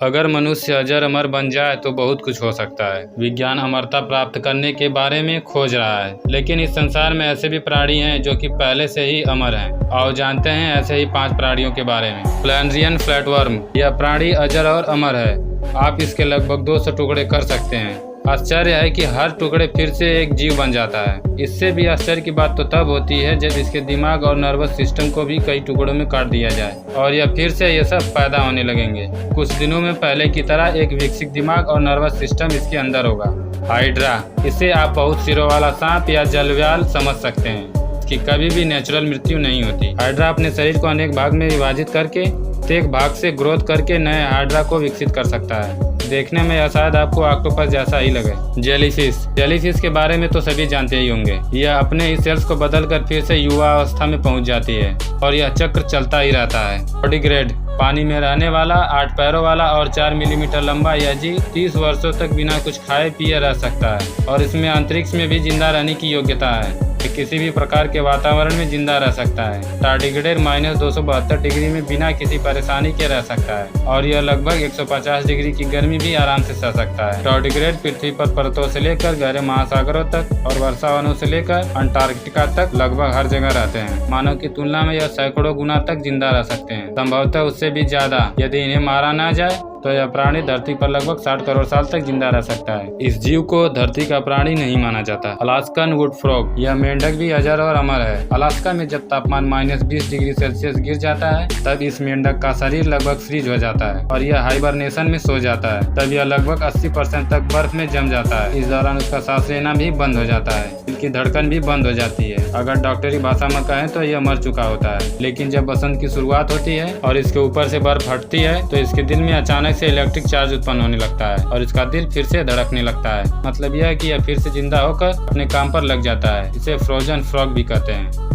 अगर मनुष्य अजर अमर बन जाए तो बहुत कुछ हो सकता है। विज्ञान अमरता प्राप्त करने के बारे में खोज रहा है, लेकिन इस संसार में ऐसे भी प्राणी हैं जो कि पहले से ही अमर हैं। आओ जानते हैं ऐसे ही 5 प्राणियों के बारे में। फ्लैनरियन फ्लैटवर्म, यह प्राणी अजर और अमर है। आप इसके लगभग 200 टुकड़े कर सकते हैं। आश्चर्य है कि हर टुकड़े फिर से एक जीव बन जाता है। इससे भी आश्चर्य की बात तो तब होती है जब इसके दिमाग और नर्वस सिस्टम को भी कई टुकड़ों में काट दिया जाए और यह फिर से ये सब पैदा होने लगेंगे। कुछ दिनों में पहले की तरह एक विकसित दिमाग और नर्वस सिस्टम इसके अंदर होगा। हाइड्रा, इसे आप बहुत सिरों वाला सांप या जलव्याल समझ सकते हैं। इसकी कभी भी नेचुरल मृत्यु नहीं होती। हाइड्रा अपने शरीर को अनेक भाग में विभाजित करके प्रत्येक भाग से ग्रोथ करके नए हाइड्रा को विकसित कर सकता है। देखने में यह शायद आपको ऑक्टोपस जैसा ही लगे। जेलीफिश के बारे में तो सभी जानते ही होंगे। यह अपने ही सेल्स को बदलकर फिर से युवा अवस्था में पहुंच जाती है और यह चक्र चलता ही रहता है। बॉडीग्रेड, पानी में रहने वाला 8 पैरों वाला और 4 मिलीमीटर लंबा यह जीव 30 वर्षों तक बिना कुछ खाए पिए रह सकता है और इसमें अंतरिक्ष में भी जिंदा रहने की योग्यता है। किसी भी प्रकार के वातावरण में जिंदा रह सकता है। टार्डिग्रेड -272 डिग्री में बिना किसी परेशानी के रह सकता है और यह लगभग 150 डिग्री की गर्मी भी आराम से सह सकता है। टार्डिग्रेड पृथ्वी पर पर्वतों से लेकर गहरे महासागरों तक और वर्षावनों से लेकर अंटार्कटिका तक लगभग हर जगह रहते हैं। मानव की तुलना में यह सैकड़ों गुना तक जिंदा रह सकते हैं, संभवतः उससे भी ज्यादा। यदि इन्हें मारा न जाए तो यह प्राणी धरती पर लगभग 60 करोड़ साल तक जिंदा रह सकता है। इस जीव को धरती का प्राणी नहीं माना जाता। अलास्कन वुड फ्रॉग, यह मेंढक भी अजर और अमर है। अलास्का में जब तापमान -20 डिग्री सेल्सियस गिर जाता है तब इस मेंढक का शरीर लगभग फ्रीज हो जाता है और यह हाइबरनेशन में सो जाता है। तब यह लगभग 80% तक बर्फ में जम जाता है। इस दौरान उसका सांस लेना भी बंद हो जाता है, दिल की धड़कन भी बंद हो जाती है। अगर डॉक्टरी भाषा में कहें तो यह मर चुका होता है। लेकिन जब बसंत की शुरुआत होती है और इसके ऊपर से बर्फ हटती है तो इसके दिल में अचानक से इलेक्ट्रिक चार्ज उत्पन्न होने लगता है और इसका दिल फिर से धड़कने लगता है। मतलब यह है कि यह फिर से जिंदा होकर अपने काम पर लग जाता है। इसे फ्रोजन फ्रॉग भी कहते हैं।